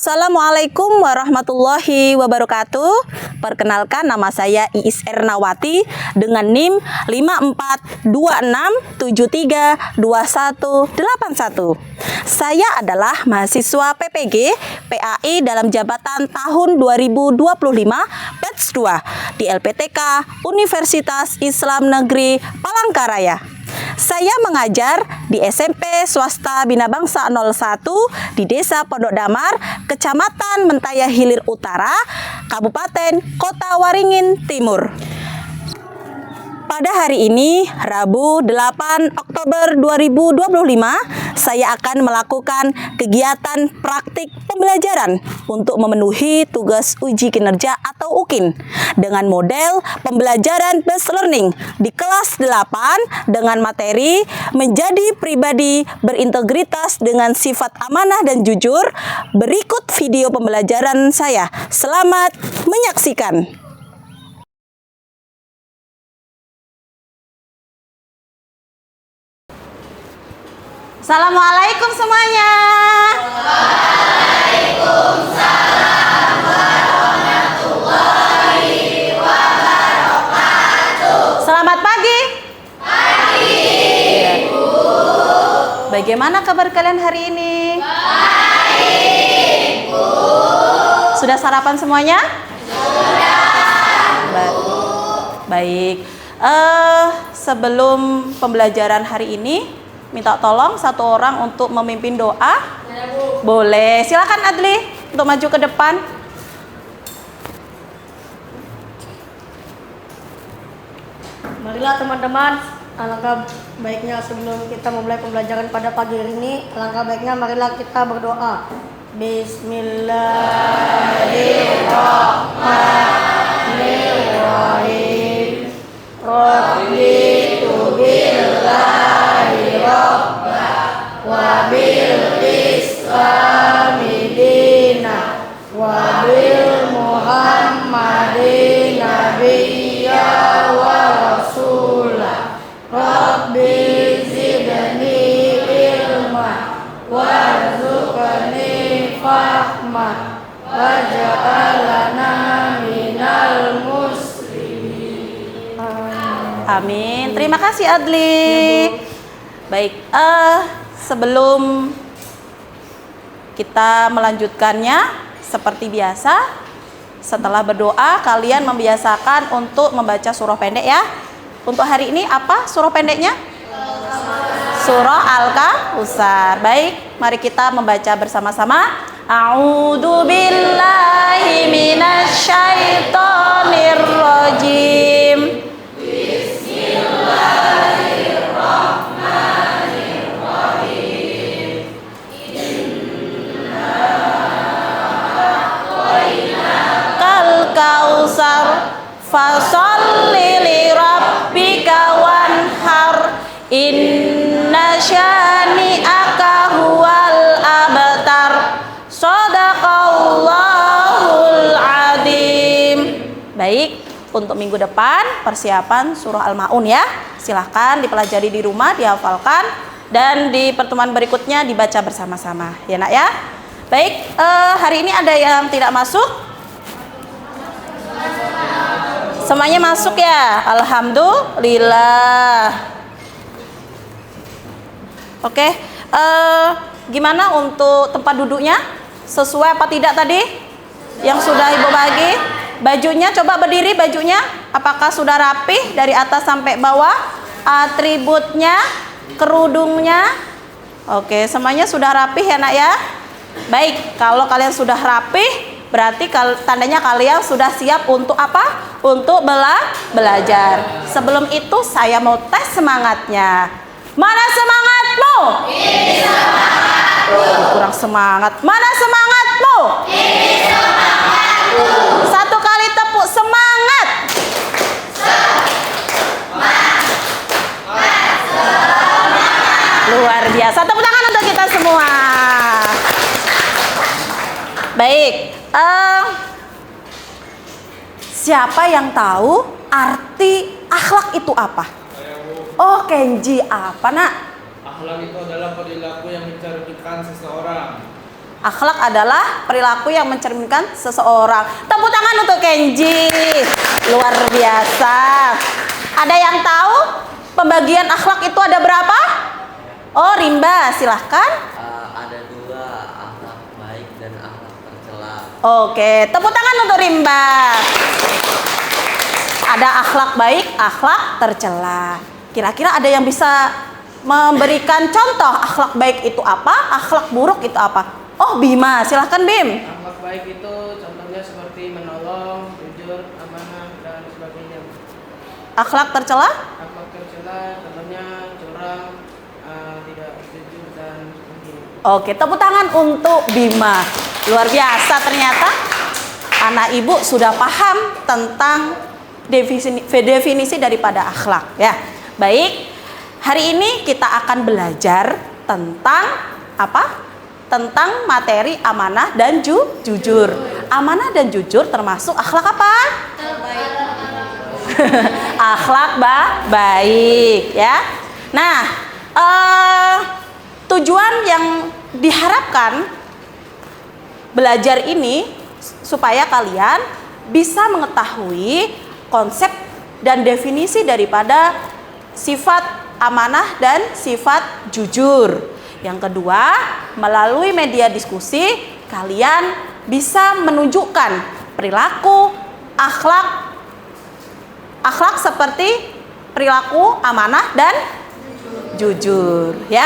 Assalamualaikum warahmatullahi wabarakatuh. Perkenalkan, nama saya Iis Ernawati dengan NIM 5426732181. Saya adalah mahasiswa PPG PAI dalam jabatan tahun 2025 batch 2 di LPTK Universitas Islam Negeri Palangkaraya. Saya mengajar di SMP Swasta Bina Bangsa 01 di Desa Pondok Damar, Kecamatan Mentaya Hilir Utara, Kabupaten Kota Waringin Timur. Pada hari ini, Rabu 8 Oktober 2025, saya akan melakukan kegiatan praktik pembelajaran untuk memenuhi tugas uji kinerja atau UKIN dengan model pembelajaran based learning di kelas 8 dengan materi menjadi pribadi berintegritas dengan sifat amanah dan jujur. Berikut video pembelajaran saya. Selamat menyaksikan. Assalamualaikum semuanya. Waalaikumsalam warahmatullahi wabarakatuh. Selamat pagi. Pagi, Bu. Bagaimana kabar kalian hari ini? Baik, Bu. Sudah sarapan semuanya? Sudah, Bu. Baik. Sebelum pembelajaran hari ini, minta tolong satu orang untuk memimpin doa. Ya, Bu. Boleh, silakan Adli untuk maju ke depan. Marilah teman-teman, alangkah baiknya sebelum kita memulai pembelajaran pada pagi hari ini, alangkah baiknya marilah kita berdoa. Bismillahirrahmanirrahim. Raditu billahi rabba wa bil islami dina wa bil muhammadin nabiyya wa rasulah. Rabbi zidni ilma warzuqni fahma waj'alna minal muslimin. Amin. Terima kasih Adli. Baik, sebelum kita melanjutkannya, seperti biasa, setelah berdoa kalian membiasakan untuk membaca surah pendek ya. Untuk hari ini apa surah pendeknya? Surah Al-Kautsar. Baik, mari kita membaca bersama-sama. A'udzu billahi minasyaitonir rajim. Kautsar fasholli li rabbika wanhar inna syani'aka huwal abtar. Shadaqallahul adzim. Baik, untuk minggu depan persiapan surah Al-Maun ya. Silahkan dipelajari di rumah, dihafalkan, dan di pertemuan berikutnya dibaca bersama-sama ya nak ya. Baik, hari ini ada yang tidak masuk? Semuanya masuk ya? Alhamdulillah. Oke, gimana untuk tempat duduknya? Sesuai apa tidak tadi? Yang sudah Ibu bagi? Bajunya coba berdiri bajunya. Apakah sudah rapih dari atas sampai bawah? Atributnya, kerudungnya. Oke, semuanya sudah rapih ya nak ya? Baik, kalau kalian sudah rapih, berarti tandanya kalian sudah siap untuk apa? Untuk belajar. Sebelum itu saya mau tes semangatnya. Mana semangatmu? Ini semangatku. Kurang semangat. Mana semangatmu? Ini semangatku. Satu kali tepuk semangat. Luar biasa. Tepuk tangan untuk kita semua. Baik. Siapa yang tahu arti akhlak itu apa? Oh, Kenji, apa nak? Akhlak itu adalah perilaku yang mencerminkan seseorang. Akhlak adalah perilaku yang mencerminkan seseorang. Tepuk tangan untuk Kenji. Luar biasa. Ada yang tahu pembagian akhlak itu ada berapa? Oh, Rimba, silahkan. Ada dua, akhlak baik dan akhlak tercela. Oke, tepuk tangan untuk Rimba. Ada akhlak baik, akhlak tercela. Kira-kira ada yang bisa memberikan contoh akhlak baik itu apa? Akhlak buruk itu apa? Oh, Bima, silahkan Bim. Akhlak baik itu contohnya seperti menolong, jujur, amanah, dan sebagainya. Akhlak tercela? Akhlak tercela contohnya curang, tidak jujur, dan sebagainya. Oke, tepuk tangan untuk Bima. Luar biasa ternyata anak ibu sudah paham tentang definisi daripada akhlak ya. Baik, hari ini kita akan belajar tentang apa? Tentang materi amanah dan jujur. Amanah dan jujur termasuk akhlak apa? Akhlak baik ya. Nah, tujuan yang diharapkan belajar ini supaya kalian bisa mengetahui konsep dan definisi daripada sifat amanah dan sifat jujur. Yang kedua, melalui media diskusi kalian bisa menunjukkan perilaku akhlak seperti perilaku amanah dan jujur ya.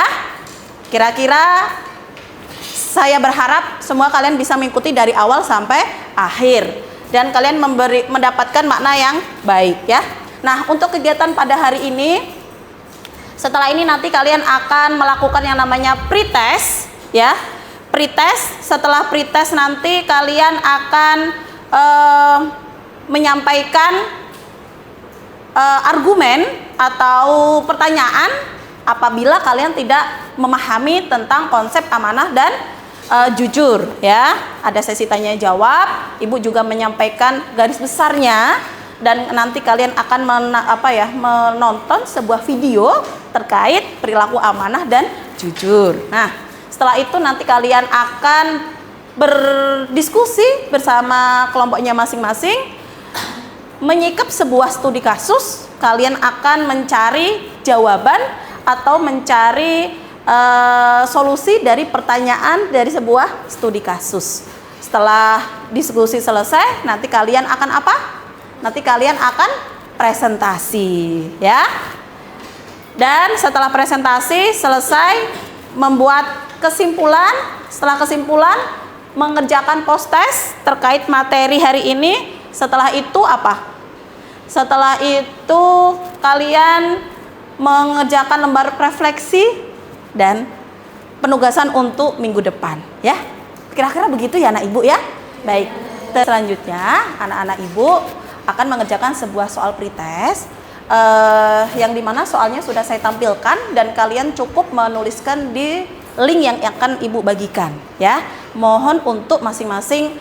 Kira-kira saya berharap semua kalian bisa mengikuti dari awal sampai akhir dan kalian mendapatkan makna yang baik ya. Nah, untuk kegiatan pada hari ini, setelah ini nanti kalian akan melakukan yang namanya pretest ya. Pretest, setelah pretest nanti kalian akan menyampaikan argumen atau pertanyaan apabila kalian tidak memahami tentang konsep amanah dan jujur ya. Ada sesi tanya jawab, ibu juga menyampaikan garis besarnya dan nanti kalian akan menonton sebuah video terkait perilaku amanah dan jujur. Nah, setelah itu nanti kalian akan berdiskusi bersama kelompoknya masing-masing, menyikap sebuah studi kasus. Kalian akan mencari jawaban atau mencari solusi dari pertanyaan dari sebuah studi kasus. Setelah diskusi selesai, nanti kalian akan apa? Nanti kalian akan presentasi ya. Dan setelah presentasi selesai, membuat kesimpulan. Setelah kesimpulan, mengerjakan post-test terkait materi hari ini. Setelah itu apa? Setelah itu kalian mengerjakan lembar refleksi dan penugasan untuk minggu depan ya. Kira-kira begitu ya anak ibu ya. Baik, selanjutnya anak-anak ibu akan mengerjakan sebuah soal pretest yang dimana soalnya sudah saya tampilkan dan kalian cukup menuliskan di link yang akan ibu bagikan ya. Mohon untuk masing-masing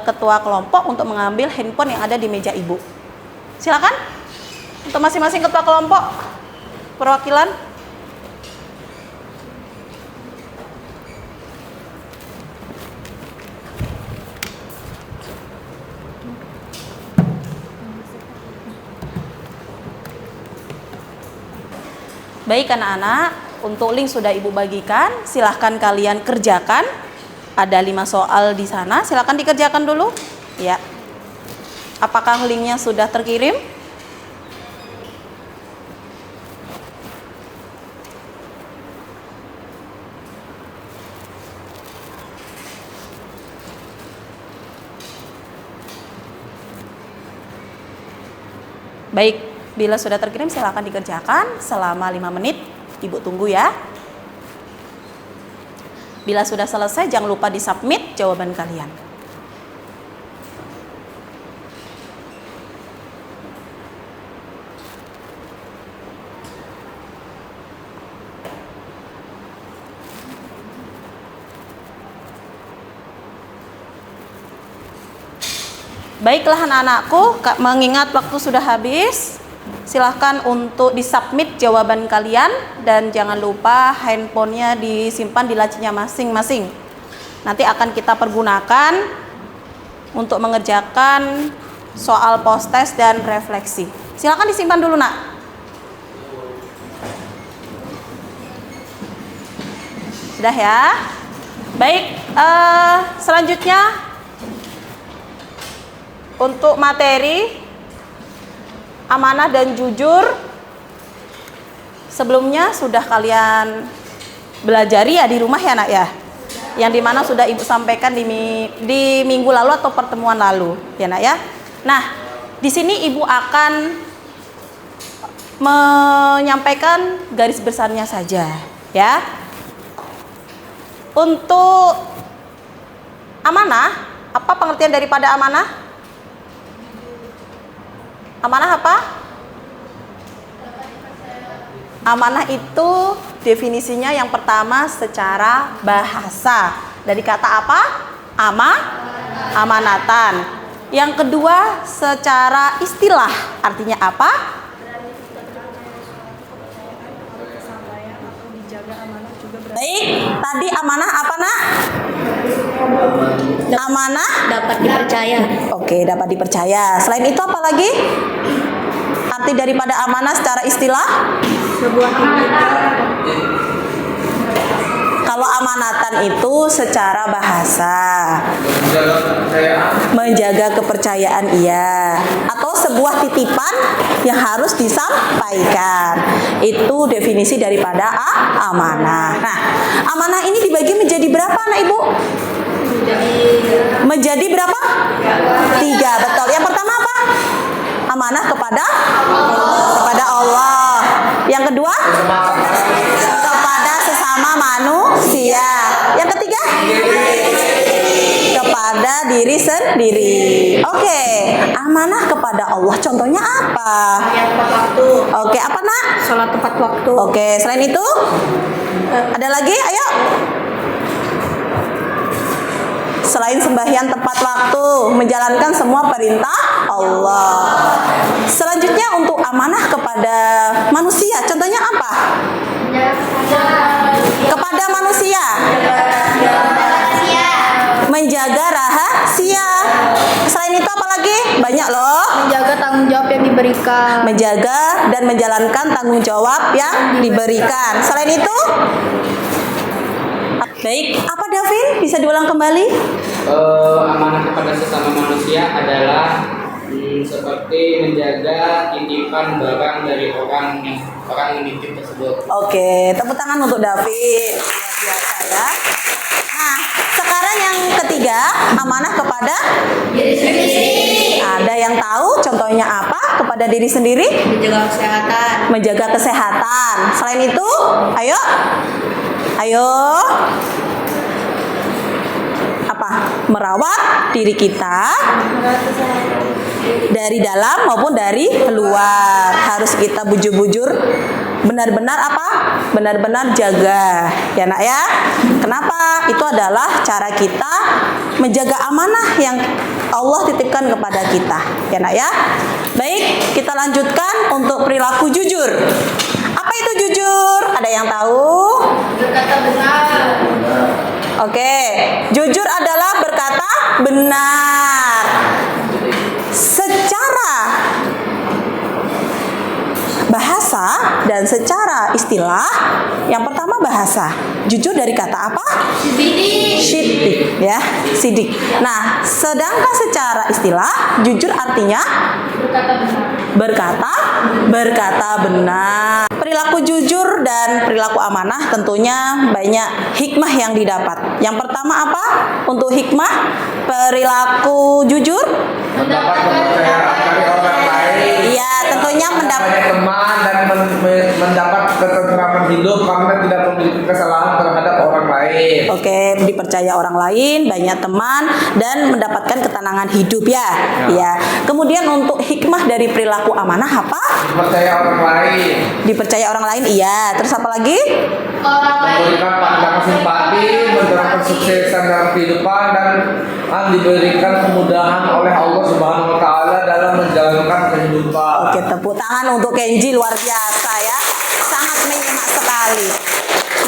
ketua kelompok untuk mengambil handphone yang ada di meja ibu. Silakan untuk masing-masing ketua kelompok perwakilan. Baik anak-anak, untuk link sudah ibu bagikan, silahkan kalian kerjakan. Ada 5 soal di sana, silahkan dikerjakan dulu. Ya. Apakah linknya sudah terkirim? Baik, bila sudah terkirim silahkan dikerjakan selama 5 menit. Ibu tunggu ya. Bila sudah selesai jangan lupa di-submit jawaban kalian. Baiklah anak-anakku, mengingat waktu sudah habis, silahkan untuk disubmit jawaban kalian dan jangan lupa handphonenya disimpan di lacinya masing-masing. nanti akan kita pergunakan untuk mengerjakan soal post-test dan refleksi. Silakan disimpan dulu, Nak. Sudah ya? Baik, selanjutnya untuk materi amanah dan jujur, sebelumnya sudah kalian belajari ya di rumah ya, Nak ya? Yang dimana sudah Ibu sampaikan di minggu lalu atau pertemuan lalu ya, Nak ya? Nah, di sini Ibu akan menyampaikan garis besarnya saja ya. Untuk amanah, apa pengertian daripada amanah? Amanah apa? Amanah itu definisinya yang pertama secara bahasa. Dari kata apa? Amanatan. Yang kedua secara istilah. Artinya apa? Baik, tadi amanah apa, Nak? Amanah Dapat dipercaya. Oke, dapat dipercaya. Selain itu apa lagi? Arti daripada amanah secara istilah? Sebuah Kalau amanatan itu secara bahasa menjaga kepercayaan, iya, atau sebuah titipan yang harus disampaikan. Itu definisi daripada amanah. Nah, amanah ini dibagi menjadi berapa, Nak Ibu? Menjadi berapa? 3, betul. Yang pertama apa? Amanah kepada Allah. Yang kedua? Kepada sesama manusia. Yang ketiga? Kepada diri sendiri. Oke, amanah kepada Allah. Contohnya apa? Oke, apa, Nak? sholat tepat waktu. Oke, selain itu? Ada lagi? Ayo. Selain sembahyang tepat waktu, menjalankan semua perintah Allah. Selanjutnya untuk amanah kepada manusia, contohnya apa? Kepada manusia, menjaga rahasia. Selain itu apa lagi? Banyak loh. Menjaga tanggung jawab yang diberikan. Menjaga dan menjalankan tanggung jawab yang diberikan. Selain itu? Baik, apa Davin? Bisa diulang kembali? Amanah kepada sesama manusia adalah seperti menjaga titipan barang dari orang yang nitip tersebut. Oke, tepuk tangan untuk David. Luar biasa ya. Nah, sekarang yang ketiga, amanah kepada Diri sendiri. ada yang tahu contohnya apa kepada diri sendiri? Menjaga kesehatan. Menjaga kesehatan. Selain itu, ayo. Apa? Merawat diri kita dari dalam maupun dari luar. Harus kita bujur-bujur benar-benar apa? Benar-benar jaga. Ya, Nak ya. Kenapa? Itu adalah cara kita menjaga amanah yang Allah titipkan kepada kita. Ya, Nak ya. Baik, kita lanjutkan untuk perilaku jujur. Apa itu jujur? Ada yang tahu? Berkata benar. Oke, jujur adalah berkata benar. Secara bahasa dan secara istilah, yang pertama bahasa. Jujur dari kata apa? Sidik, ya, sidik. Nah, sedangkan secara istilah, jujur artinya berkata benar. Perilaku jujur dan perilaku amanah tentunya banyak hikmah yang didapat. Yang pertama apa? Untuk hikmah perilaku jujur? Mendapat kepercayaan dari orang lain. Iya, tentunya mendapat Banyak teman dan mendapat ketentraman hidup karena tidak memiliki kesalahan terhadap orang lain. Oke, dipercaya orang lain, banyak teman, dan mendapatkan ketenangan hidup ya. Ya. Kemudian untuk hikmah dari perilaku amanah apa? Dipercaya orang lain. Dipercaya orang lain, iya. Terus apa lagi? Orang lain. Memberikan pandangan simpati, mendapatkan kesuksesan dalam kehidupan dan diberikan kemudahan oleh Allah Subhanahu wa taala dalam menjalankan kehidupan. Oke, tepuk tangan untuk Kenji, luar biasa ya. Sangat menyimak sekali.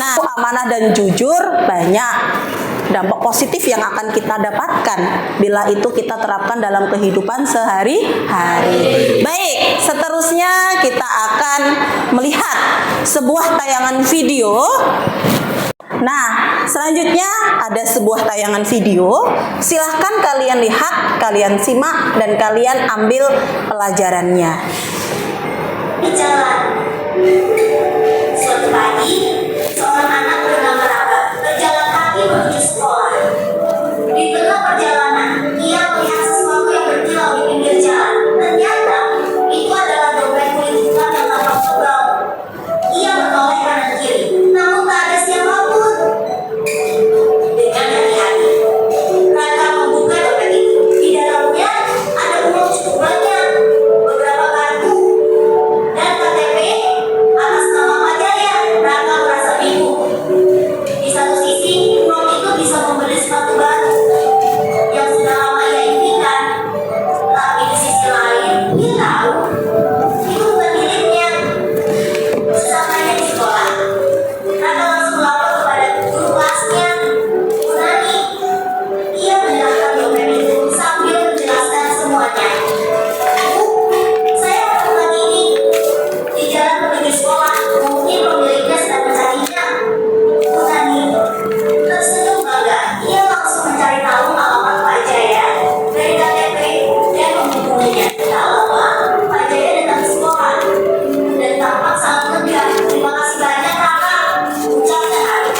Nah, amanah dan jujur banyak dampak positif yang akan kita dapatkan bila itu kita terapkan dalam kehidupan sehari-hari. Baik, seterusnya kita akan melihat sebuah tayangan video. Nah, selanjutnya ada sebuah tayangan video. Silahkan kalian lihat, kalian simak, dan kalian ambil pelajarannya. Di jalan. Suatu pagi, seorang anak bernama Raka berjalan kaki menuju sekolah. Di tengah perjalanan, ia melihat sesuatu yang berkilau di pinggir jalan. Ternyata, itu adalah dompet kulit hitam yang tampak tebal. Ia menoleh kanan kiri, namun tak ada siapapun. Dengan hati-hati, Raka membuka dompet itu. Di dalamnya ada uang cukup banyak, beberapa kartu, dan KTP atas nama Pak Jaya. Raka merasa bingung. Di satu sisi, uang itu bisa membeli sepatu baru yang sudah lama ia impikan. Tapi di sisi lain, dia tahu itu bukan miliknya. Sesampainya di sekolah, Raka langsung lapor kepada guru kelasnya, Bu Nani. Ia menyerahkan dompet itu sambil menjelaskan semuanya. Bu, saya melakukan ini di jalan menuju sekolah. Mungkin pemiliknya sedang mencarinya. Bu Nani tersenyum bangga. Ia langsung mencari tahu alamat Pak Jaya dari KTP dan menghubunginya. Tak lama, Pak Jaya datang ke sekolah dan tampak sangat lega. Terima kasih banyak Raka, ucapnya Ari.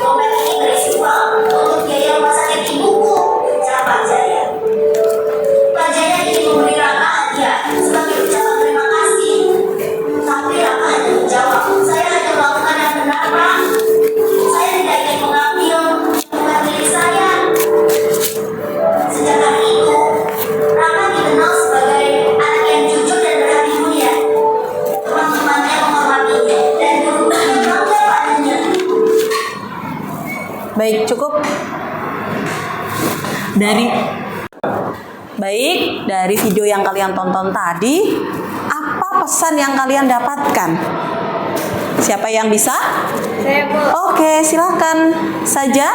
Dompet ini berisi uang untuk biaya rumah sakit ibuku, ucap Pak Jaya. Pak Jaya ingin memberi Raka hadiah sebagai ucapan terima kasih. Tapi Raka hanya menjawab, saya hanya melakukan yang benar Pak. Saya tidak ingin mengambil dompet milik saya. Sejak hari itu, Raka dikenal sebagai anak yang jujur dan berhati mulia. Teman-temannya menghormatinya dan guru-gurunya bangga padanya. Baik, cukup. Dari video yang kalian tonton tadi, apa pesan yang kalian dapatkan? Siapa yang bisa? Saya, Bu. Oke, silakan saja.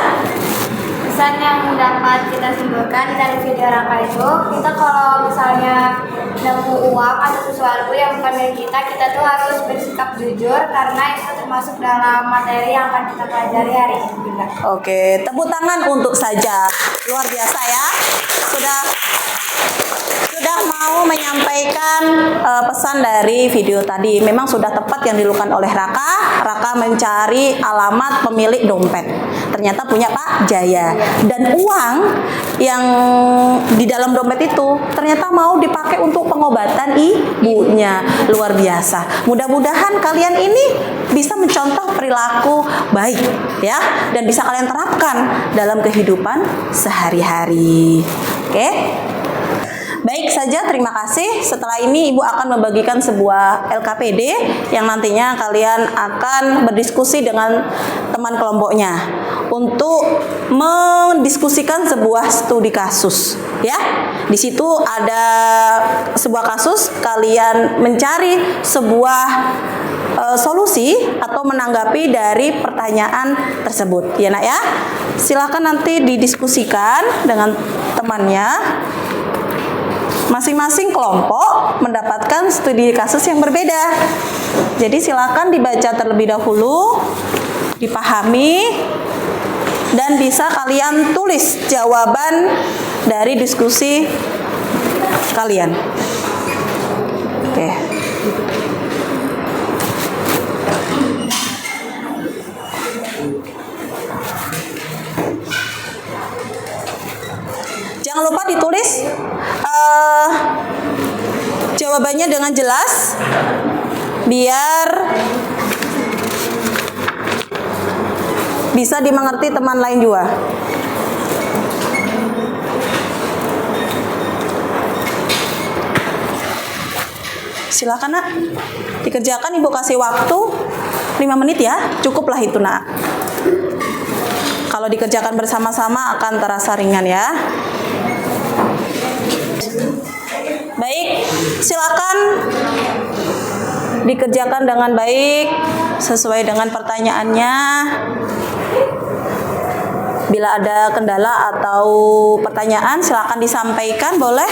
Pesan yang dapat kita simpulkan dari video Raka itu, kita kalau misalnya nemu uang atau sesuatu yang bukan milik kita tuh harus bersikap jujur karena itu termasuk dalam materi yang akan kita pelajari hari ini juga. Oke, tepuk tangan untuk saja. Luar biasa ya. Sudah mau menyampaikan pesan dari video tadi. Memang sudah tepat yang dilakukan oleh Raka. Raka mencari alamat pemilik dompet. Ternyata punya Pak Jaya. Dan uang yang di dalam dompet itu ternyata mau dipakai untuk pengobatan ibunya. Luar biasa. Mudah-mudahan kalian ini bisa mencontoh perilaku baik ya, dan bisa kalian terapkan dalam kehidupan sehari-hari. Oke? Baik saja, terima kasih. Setelah ini Ibu akan membagikan sebuah LKPD yang nantinya kalian akan berdiskusi dengan teman kelompoknya untuk mendiskusikan sebuah studi kasus. Ya, di situ ada sebuah kasus, kalian mencari sebuah solusi atau menanggapi dari pertanyaan tersebut. Ya nak ya, silakan nanti didiskusikan dengan temannya. Masing-masing kelompok mendapatkan studi kasus yang berbeda. Jadi silakan dibaca terlebih dahulu, dipahami, dan bisa kalian tulis jawaban dari diskusi kalian. Oke. Jangan lupa ditulis jawabannya dengan jelas biar bisa dimengerti teman lain juga. Silakan nak, dikerjakan. Ibu kasih waktu 5 menit ya, cukuplah itu nak. Kalau dikerjakan bersama-sama akan terasa ringan ya. Baik, silakan dikerjakan dengan baik sesuai dengan pertanyaannya. Bila ada kendala atau pertanyaan silakan disampaikan, boleh.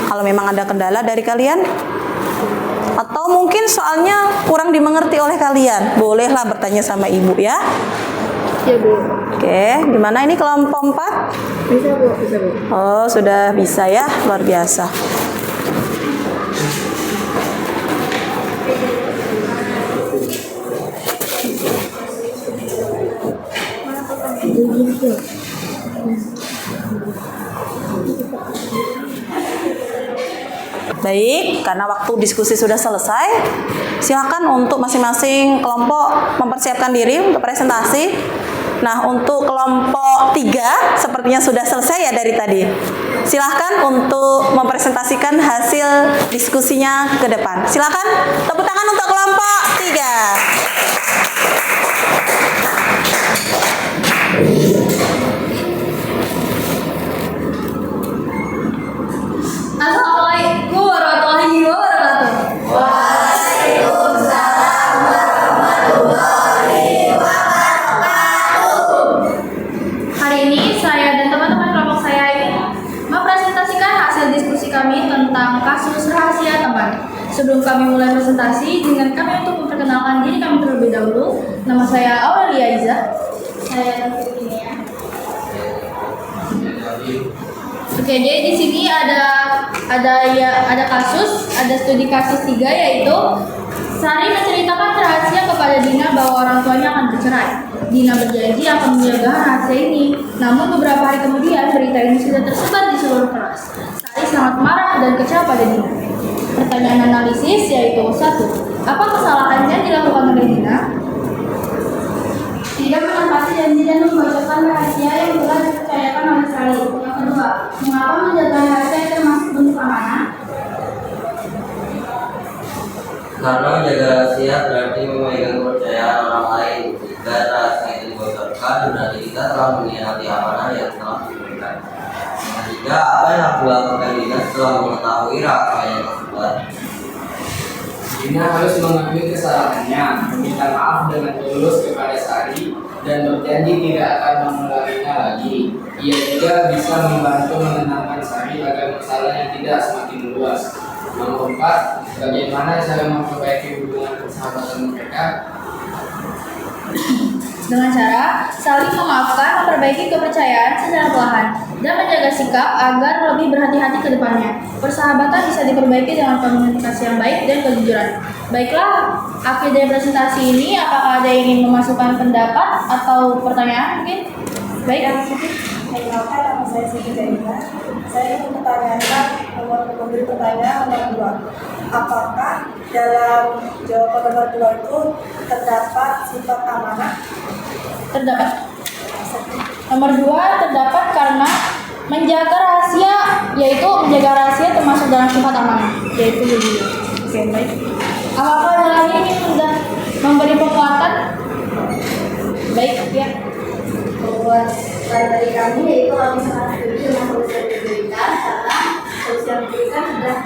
Kalau memang ada kendala dari kalian atau mungkin soalnya kurang dimengerti oleh kalian, bolehlah bertanya sama ibu ya. Ya Bu. Oke, gimana ini kelompok 4? Bisa Bu, bisa Bu. Oh, sudah bisa ya, luar biasa. Baik, karena waktu diskusi sudah selesai, silakan untuk masing-masing kelompok mempersiapkan diri untuk presentasi. Nah, untuk kelompok 3 sepertinya sudah selesai ya dari tadi. Silahkan untuk mempresentasikan hasil diskusinya ke depan. Silakan tepuk tangan untuk kelompok 3. Assalamualaikum warahmatullahi wabarakatuh. Waalaikumsalam warahmatullahi wabarakatuh. Hari ini saya dan teman-teman kelompok saya ingin mempresentasikan hasil diskusi kami tentang kasus rahasia teman. Sebelum kami mulai presentasi, dengan kami untuk memperkenalkan diri kami terlebih dahulu. Nama saya Aurelia Iza. Saya Novi ya. Oke, jadi di sini ada studi kasus 3, yaitu Sari menceritakan rahasia kepada Dina bahwa orang tuanya akan bercerai. Dina berjanji akan menjaga rahasia ini. Namun beberapa hari kemudian berita ini sudah tersebar di seluruh kelas. Sari sangat marah dan kecewa pada Dina. Pertanyaan analisis yaitu 1. Apa kesalahan yang dilakukan oleh Dina? Tidak menepati janji dan membacakan rahasia yang telah dipercayakan oleh Sari. Yang kedua, mengapa menjaga rahasia termasuk bentuk amanah? Karena menjaga rahasia berarti memegang kepercayaan orang lain. Jika rahasia itu dibocorkan, berarti kita telah mengkhianati amanah yang telah diberikan. Yang ketiga, apa yang harus dilakukan Dina setelah mengetahui rahasia yang tersebar? Dina harus mengakui kesalahannya, meminta maaf dengan tulus kepada Sari, dan berjanji tidak akan mengulanginya lagi. Ia juga bisa membantu menenangkan Sari agar masalahnya tidak semakin meluas. Nomor 4, bagaimana cara memperbaiki hubungan persahabatan mereka? Dengan cara saling memaafkan, memperbaiki kepercayaan secara perlahan, dan menjaga sikap agar lebih berhati-hati ke depannya. Persahabatan bisa diperbaiki dengan komunikasi yang baik dan kejujuran. Baiklah, akhir dari presentasi ini, apakah ada yang ingin memasukkan pendapat atau pertanyaan mungkin? Baik, Perkenalkan, nama saya Siti Zainah. Saya ingin mempertanyakan memberi pertanyaan nomor 2. Apakah dalam jawaban nomor 2 itu terdapat sifat amanah? terdapat. Nomor 2 terdapat karena menjaga rahasia, yaitu menjaga rahasia termasuk dalam sifat amanah, yaitu jujur. Oke, baik. Apakah ada lagi yang sudah memberi penguatan? Baik, ya. Penguatan dari kami yaitu kami sangat setuju dengan solusi yang diberikan karena solusi yang diberikan sudah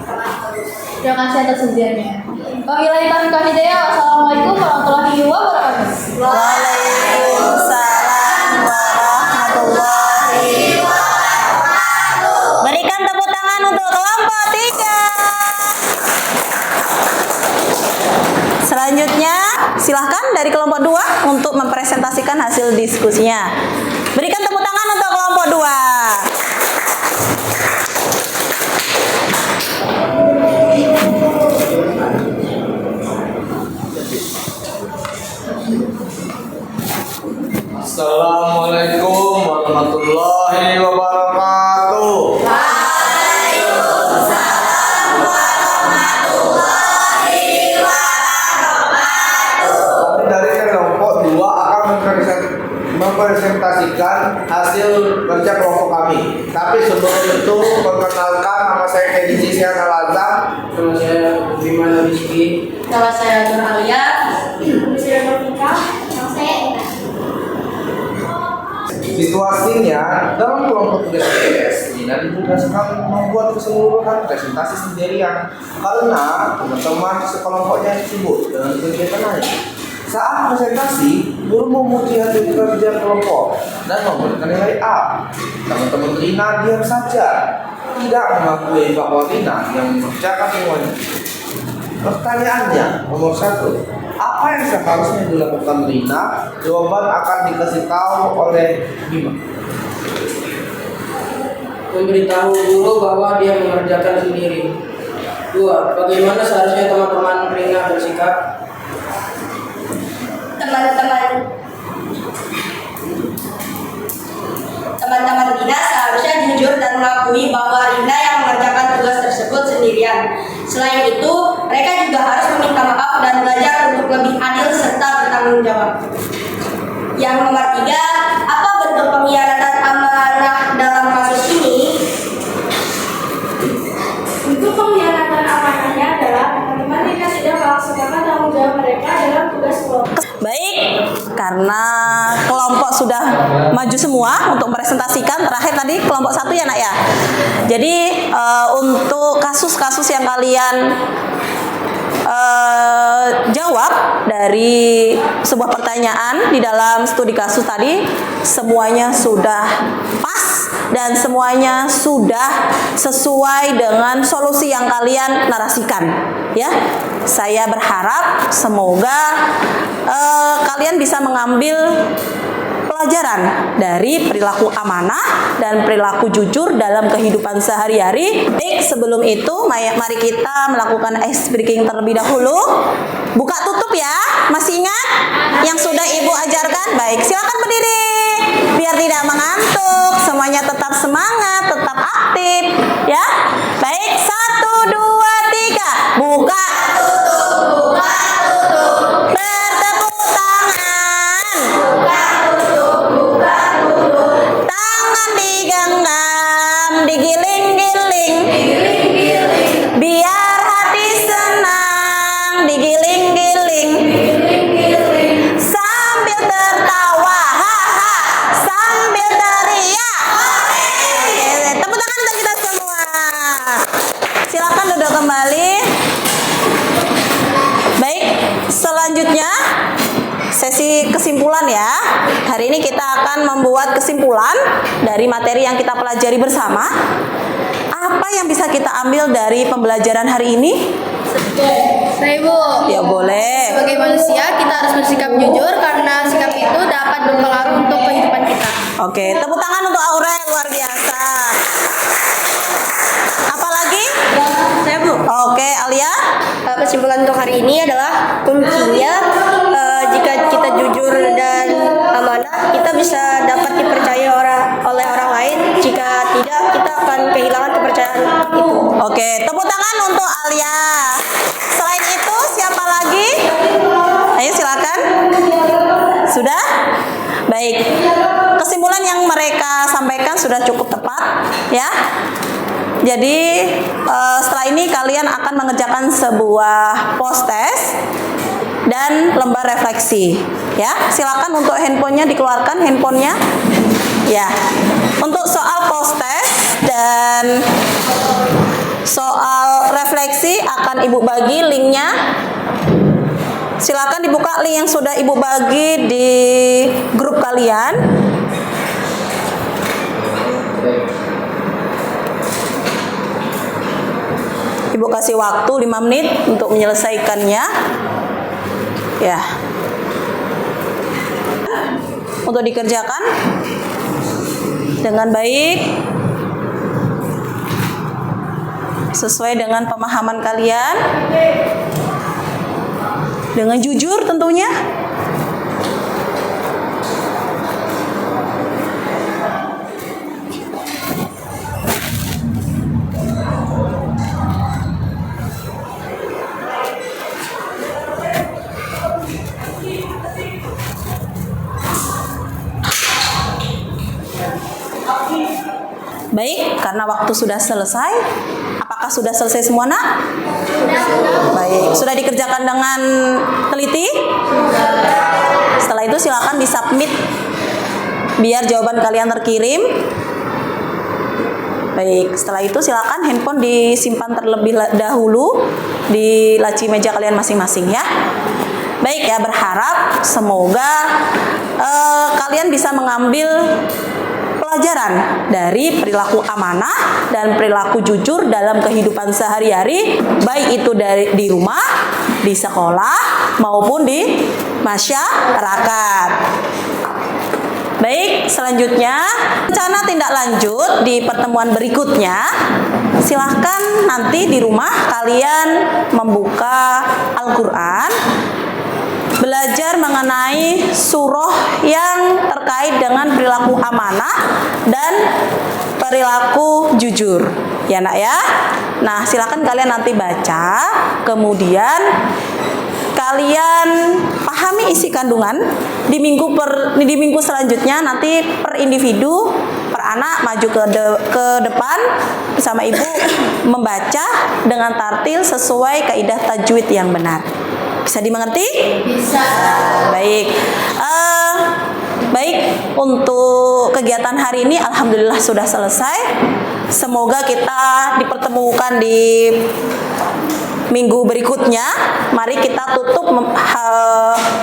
sangat bagus. Terima kasih atas ujiannya. Wabillahi taufiq wal hidayah. Wassalamualaikum warahmatullahi wabarakatuh. Waalaikumsalam warahmatullahi wabarakatuh. Berikan tepuk tangan untuk kelompok 3. Selanjutnya, silahkan dari kelompok 2 untuk mempresentasikan hasil diskusinya. Berikan tepuk tangan untuk kelompok 2. Assalamualaikum warahmatullahi wabarakatuh. Waalaikumsalam warahmatullahi wabarakatuh. Dari kelompok 2 akan mempresentasikan hasil kerja kelompok kami. Tapi sebelum itu, perkenalkan, nama saya Kedi Zisya Nalazam. Nama saya Bima Rizky. Nama saya Nur Alia. Nama saya Novika. Nama saya Ina. Situasinya, dalam kelompok tugas PPS, Dina ditugaskan membuat keseluruhan presentasi sendirian karena teman-teman sekelompoknya sibuk dengan kegiatan lain. Saat presentasi, guru memuji hasil kerja kelompok dan memberikan nilai A. Teman-teman Rina diam saja, tidak mengakui bahwa Rina yang mengerjakan semuanya. Pertanyaannya, nomor 1, apa yang seharusnya dilakukan Rina? Jawaban akan dikasih tahu oleh Bima. Memberitahu guru bahwa dia mengerjakan sendiri. 2. Bagaimana seharusnya teman-teman Rina bersikap? Teman-teman Rina seharusnya jujur dan mengakui bahwa Rina yang mengerjakan tugas tersebut sendirian. Selain itu, mereka juga harus meminta maaf dan belajar untuk lebih adil serta bertanggung jawab. Yang nomor 3, apa bentuk pengkhianatan amanah dalam kasus ini? Untuk pengkhianatan amanahnya adalah teman-teman Rina tidak melaksanakan tanggung jawab mereka dalam tugas kelompok. Baik, karena kelompok sudah maju semua untuk presentasikan, terakhir tadi kelompok 1 ya nak ya. Jadi untuk kasus-kasus yang kalian jawab dari sebuah pertanyaan di dalam studi kasus tadi, semuanya sudah pas dan semuanya sudah sesuai dengan solusi yang kalian narasikan ya. Saya berharap semoga kalian bisa mengambil pelajaran dari perilaku amanah dan perilaku jujur dalam kehidupan sehari-hari. Baik, sebelum itu mari kita melakukan ice breaking terlebih dahulu. Buka tutup ya, masih ingat yang sudah Ibu ajarkan? Baik, silakan berdiri biar tidak mengantuk, semuanya tetap semangat, tetap aktif ya. Baik, 1, 2, 3, buka tutup, buka tutup, bertepuk tangan, buka tutup, buka tutup, tangan digenggam, digiling-giling, digiling-giling, biar hati senang, digiling-giling, digiling-giling, sambil tertawa, haha, sambil teriak. Oke, tepuk tangan untuk kita semua. Silakan duduk kembali. Baik, selanjutnya sesi kesimpulan ya. Hari ini kita akan membuat kesimpulan dari materi yang kita pelajari bersama. Apa yang bisa kita ambil dari pembelajaran hari ini? Saya Ibu. Ya boleh. Sebagai manusia kita harus bersikap jujur karena sikap itu dapat berpengaruh untuk kehidupan kita. Oke, tepuk tangan untuk Aurel, luar biasa. Apalagi? Saya Bu. Oke, Alia. Kesimpulan untuk hari ini adalah kuncinya jika kita jujur dan amanah, kita bisa dapat dipercaya oleh orang lain. Jika tidak, kita akan kehilangan kepercayaan itu. Oke, tepuk tangan untuk Alia. Selain itu, siapa lagi? Ayo silakan. Sudah? Baik. Kesimpulan yang mereka sampaikan sudah cukup tepat, ya. Jadi setelah ini kalian akan mengerjakan sebuah post test dan lembar refleksi, ya. Silakan untuk handphonenya dikeluarkan, handphonenya, ya. Untuk soal post test dan soal refleksi akan Ibu bagi linknya. Silakan dibuka link yang sudah Ibu bagi di grup kalian. Ibu kasih waktu 5 menit untuk menyelesaikannya. Ya. Untuk dikerjakan dengan baik sesuai dengan pemahaman kalian. Dengan jujur tentunya. Baik, karena waktu sudah selesai. Apakah sudah selesai semua, Nak? Baik, sudah dikerjakan dengan teliti? Setelah itu silakan disubmit biar jawaban kalian terkirim. Baik, setelah itu silakan handphone disimpan terlebih dahulu di laci meja kalian masing-masing ya. Baik ya, berharap semoga kalian bisa mengambil pelajaran dari perilaku amanah dan perilaku jujur dalam kehidupan sehari-hari, baik itu di rumah, di sekolah, maupun di masyarakat. Baik, selanjutnya rencana tindak lanjut di pertemuan berikutnya. Silahkan nanti di rumah kalian membuka Al-Quran, belajar mengenai surah yang terkait dengan perilaku amanah dan perilaku jujur, ya nak ya. Nah, silakan kalian nanti baca, kemudian kalian pahami isi kandungan. Di minggu selanjutnya nanti per individu, per anak maju ke depan bersama ibu membaca dengan tartil sesuai kaidah tajwid yang benar. Bisa dimengerti? Bisa. Baik. Baik, untuk kegiatan hari ini alhamdulillah sudah selesai. Semoga kita dipertemukan di minggu berikutnya. Mari kita tutup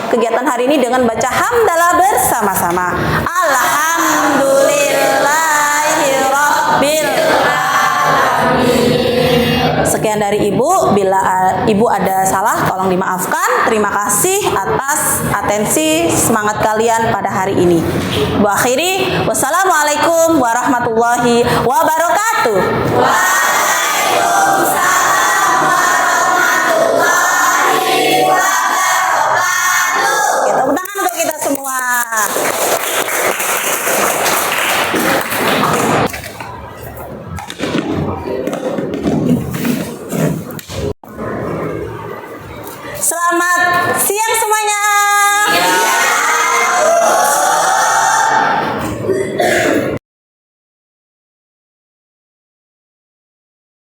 kegiatan hari ini dengan baca hamdalah bersama-sama. Alhamdulillahirabbil alamin. Sekian dari Ibu. Bila Ibu ada salah tolong dimaafkan. Terima kasih atas atensi semangat kalian pada hari ini. Bu akhiri, wassalamualaikum warahmatullahi wabarakatuh. Waalaikumsalam warahmatullahi wabarakatuh. Tepuk tangan untuk kita semua.